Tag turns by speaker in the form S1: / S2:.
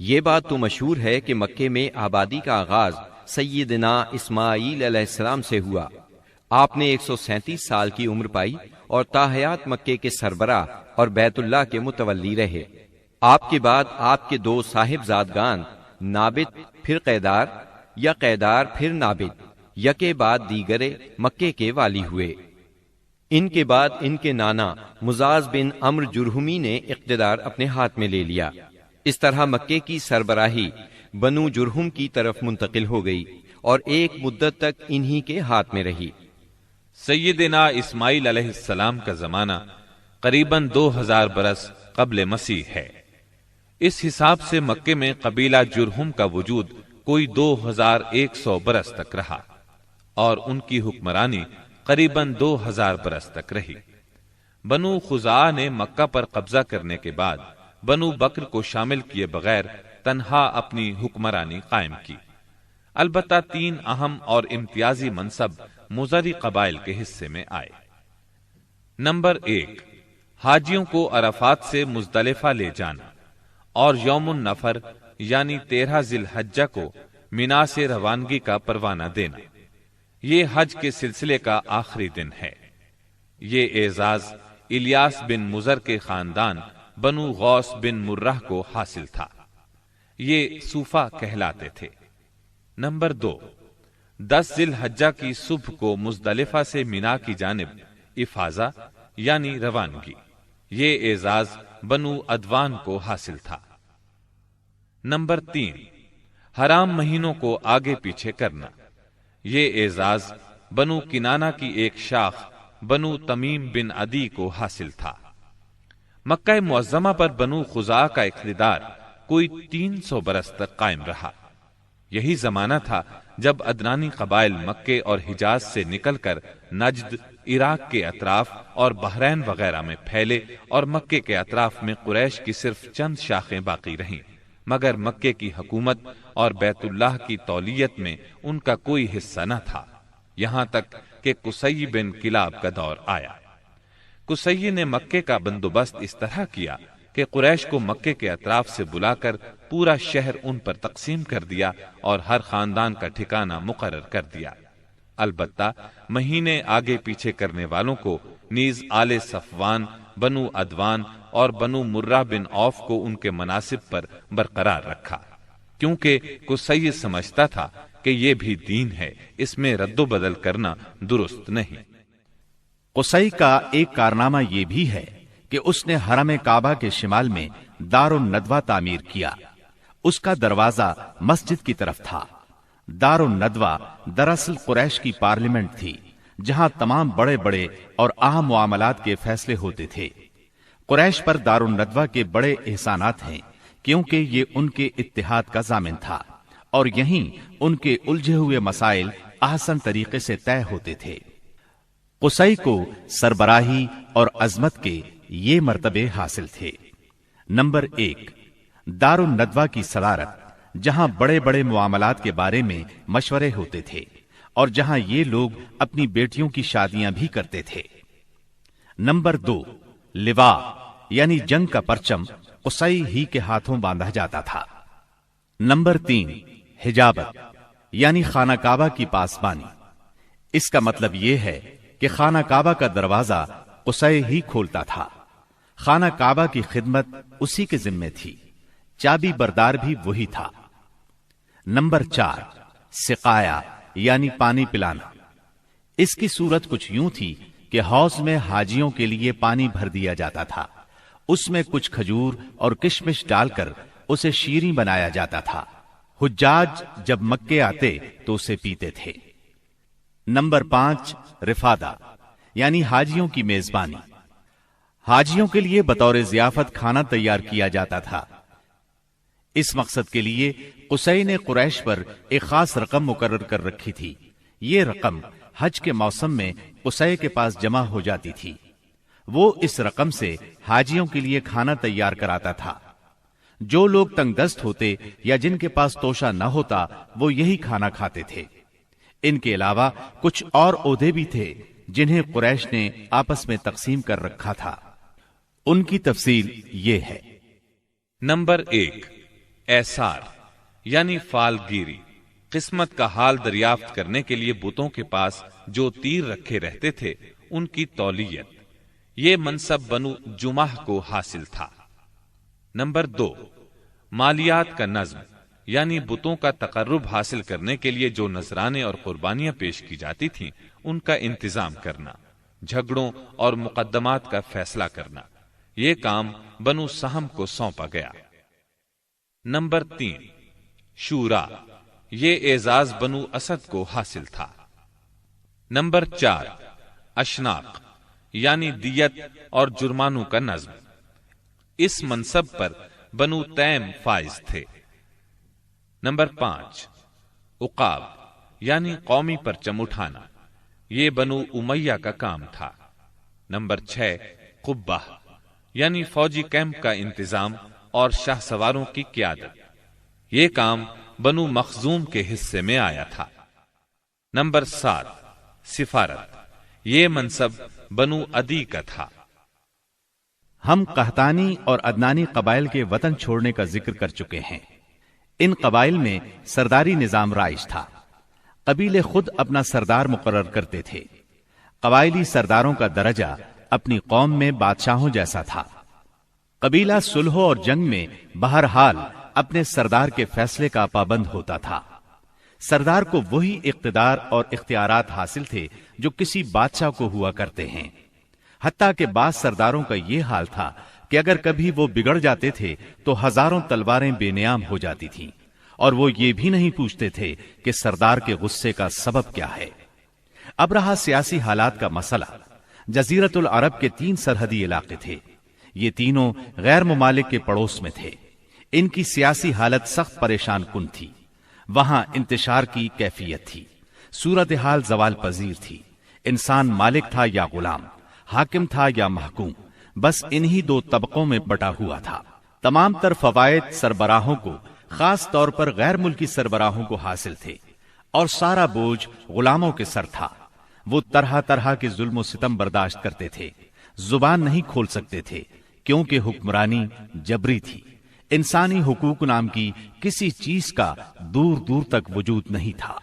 S1: یہ بات تو مشہور ہے کہ مکے میں آبادی کا آغاز سیدنا اسماعیل علیہ السلام سے ہوا۔ آپ نے 137 سال کی عمر پائی اور تاحیات مکے کے سربراہ اور بیت اللہ کے متولی رہے۔ آپ کے بعد آپ کے دو صاحبزادگان نابت پھر قیدار یا قیدار پھر نابت یکے بعد دیگرے مکے کے والی ہوئے۔ ان کے بعد ان کے نانا مزاز بن عمرو جرہمی نے اقتدار اپنے ہاتھ میں لے لیا۔ اس طرح مکے کی سربراہی بنو جرہم کی طرف منتقل ہو گئی اور ایک مدت تک انہی کے ہاتھ میں رہی۔
S2: سیدنا اسماعیل علیہ السلام کا زمانہ قریباً 2000 برس قبل مسیح ہے۔ اس حساب سے مکے میں قبیلہ جرہم کا وجود کوئی 2100 برس تک رہا اور ان کی حکمرانی قریباً 2000 برس تک رہی۔ بنو خزاعہ نے مکہ پر قبضہ کرنے کے بعد بنو بکر کو شامل کیے بغیر تنہا اپنی حکمرانی قائم کی۔ البتہ 3 اہم اور امتیازی منصب مضری قبائل کے حصے میں آئے۔ نمبر 1، حاجیوں کو عرفات سے مزدلفہ لے جانا اور یوم النفر یعنی 13 ذی الحجہ کو مینا سے روانگی کا پروانہ دینا۔ یہ حج کے سلسلے کا آخری دن ہے۔ یہ اعزاز الیاس بن مضر کے خاندان بنو غوث بن مرہ کو حاصل تھا۔ یہ صوفہ کہلاتے تھے۔ نمبر 2، 10 ذی الحجہ کی صبح کو مزدلفہ سے مینا کی جانب افاضہ یعنی روانگی۔ یہ اعزاز بنو ادوان کو حاصل تھا۔ نمبر 3، حرام مہینوں کو آگے پیچھے کرنا۔ یہ اعزاز بنو کنانہ کی ایک شاخ بنو تمیم بن عدی کو حاصل تھا۔ مکہ معظمہ پر بنو خزاعہ کا اقتدار کوئی 300 برس تک قائم رہا۔ یہی زمانہ تھا جب ادنانی قبائل مکے اور حجاز سے نکل کر نجد، عراق کے اطراف اور بحرین وغیرہ میں پھیلے اور مکے کے اطراف میں قریش کی صرف چند شاخیں باقی رہیں، مگر مکے کی حکومت اور بیت اللہ کی تولیت میں ان کا کوئی حصہ نہ تھا، یہاں تک کہ قصی بن کلاب کا دور آیا۔ قصی نے مکے کا بندوبست اس طرح کیا کہ قریش کو مکے کے اطراف سے بلا کر پورا شہر ان پر تقسیم کر دیا اور ہر خاندان کا ٹھکانہ مقرر کر دیا۔ البتہ مہینے آگے پیچھے کرنے والوں کو نیز آل صفوان، بنو ادوان اور بنو مرہ بن عوف کو ان کے مناصب پر برقرار رکھا، کیونکہ قصی سمجھتا تھا کہ یہ بھی دین ہے، اس میں رد و بدل کرنا درست نہیں۔
S3: قصی کا ایک کارنامہ یہ بھی ہے کہ اس نے حرم کعبہ کے شمال میں دار الندوہ تعمیر کیا۔ اس کا دروازہ مسجد کی طرف تھا۔ دار الندوہ دراصل قریش کی پارلیمنٹ تھی، جہاں تمام بڑے بڑے اور اہم معاملات کے فیصلے ہوتے تھے۔ قریش پر دار الندوہ کے بڑے احسانات ہیں، کیونکہ یہ ان کے اتحاد کا ضامن تھا اور یہیں ان کے الجھے ہوئے مسائل احسن طریقے سے طے ہوتے تھے۔ قصی کو سربراہی اور عظمت کے یہ مرتبے حاصل تھے۔ نمبر 1، دار الندوہ کی صدارت، جہاں بڑے بڑے معاملات کے بارے میں مشورے ہوتے تھے اور جہاں یہ لوگ اپنی بیٹیوں کی شادیاں بھی کرتے تھے۔ نمبر 2، لوا یعنی جنگ کا پرچم قصی ہی کے ہاتھوں باندھا جاتا تھا۔ نمبر 3، حجابت یعنی خانہ کعبہ کی پاسبانی۔ اس کا مطلب یہ ہے کہ خانہ کعبہ کا دروازہ قصی ہی کھولتا تھا۔ خانہ کعبہ کی خدمت اسی کے ذمے تھی، چابی بردار بھی وہی تھا۔ نمبر 4، سقایا یعنی پانی پلانا۔ اس کی صورت کچھ یوں تھی کہ حوض میں حاجیوں کے لیے پانی بھر دیا جاتا تھا، اس میں کچھ کھجور اور کشمش ڈال کر اسے شیریں بنایا جاتا تھا۔ حجاج جب مکے آتے تو اسے پیتے تھے۔ نمبر 5، رفادہ یعنی حاجیوں کی میزبانی۔ حاجیوں کے لیے بطور ضیافت کھانا تیار کیا جاتا تھا۔ اس مقصد کے لیے قصی نے قریش پر ایک خاص رقم مقرر کر رکھی تھی۔ یہ رقم حج کے موسم میں قصی کے پاس جمع ہو جاتی تھی۔ وہ اس رقم سے حاجیوں کے لیے کھانا تیار کراتا تھا۔ جو لوگ تنگ دست ہوتے یا جن کے پاس توشہ نہ ہوتا وہ یہی کھانا کھاتے تھے۔ ان کے علاوہ کچھ اور عہدے بھی تھے جنہیں قریش نے آپس میں تقسیم کر رکھا تھا۔ ان کی تفصیل یہ ہے۔
S2: نمبر 1، ایسار یعنی فال گیری، قسمت کا حال دریافت کرنے کے لیے بتوں کے پاس جو تیر رکھے رہتے تھے ان کی تولیت، یہ منصب بنو جمح کو حاصل تھا۔ نمبر 2، مالیات کا نظم، یعنی بتوں کا تقرب حاصل کرنے کے لیے جو نذرانے اور قربانیاں پیش کی جاتی تھیں ان کا انتظام کرنا، جھگڑوں اور مقدمات کا فیصلہ کرنا، یہ کام بنو سہم کو سونپا گیا۔ نمبر 3، شورا، یہ اعزاز بنو اسد کو حاصل تھا۔ نمبر 4، اشناق یعنی دیت اور جرمانوں کا نظم، اس منصب پر بنو تیم فائز تھے۔ نمبر 5، عقاب یعنی قومی پرچم اٹھانا، یہ بنو امیہ کا کام تھا۔ نمبر 6، قبہ یعنی فوجی کیمپ کا انتظام اور شاہ سواروں کی قیادت، یہ کام بنو مخزوم کے حصے میں آیا تھا۔ نمبر 7، سفارت، یہ منصب بنو عدی کا تھا۔
S3: ہم قحطانی اور عدنانی قبائل کے وطن چھوڑنے کا ذکر کر چکے ہیں۔ ان قبائل میں سرداری نظام رائج تھا، قبیلے خود اپنا سردار مقرر کرتے تھے۔ قبائلی سرداروں کا درجہ اپنی قوم میں بادشاہوں جیسا تھا۔ قبیلہ صلح اور جنگ میں بہرحال اپنے سردار کے فیصلے کا پابند ہوتا تھا۔ سردار کو وہی اقتدار اور اختیارات حاصل تھے جو کسی بادشاہ کو ہوا کرتے ہیں۔ حتیٰ کہ بعض سرداروں کا یہ حال تھا کہ اگر کبھی وہ بگڑ جاتے تھے تو ہزاروں تلواریں بے نیام ہو جاتی تھیں، اور وہ یہ بھی نہیں پوچھتے تھے کہ سردار کے غصے کا سبب کیا ہے۔ اب رہا سیاسی حالات کا مسئلہ۔ جزیرت العرب کے 3 سرحدی علاقے تھے، یہ تینوں غیر ممالک کے پڑوس میں تھے۔ ان کی سیاسی حالت سخت پریشان کن تھی۔ وہاں انتشار کی کیفیت تھی، صورتحال زوال پذیر تھی۔ انسان مالک تھا یا غلام، حاکم تھا یا محکوم، بس انہی 2 طبقوں میں بٹا ہوا تھا۔ تمام تر فوائد سربراہوں کو، خاص طور پر غیر ملکی سربراہوں کو حاصل تھے، اور سارا بوجھ غلاموں کے سر تھا۔ وہ طرح طرح کے ظلم و ستم برداشت کرتے تھے، زبان نہیں کھول سکتے تھے کیونکہ حکمرانی جبری تھی۔ انسانی حقوق نام کی کسی چیز کا دور دور تک وجود نہیں تھا۔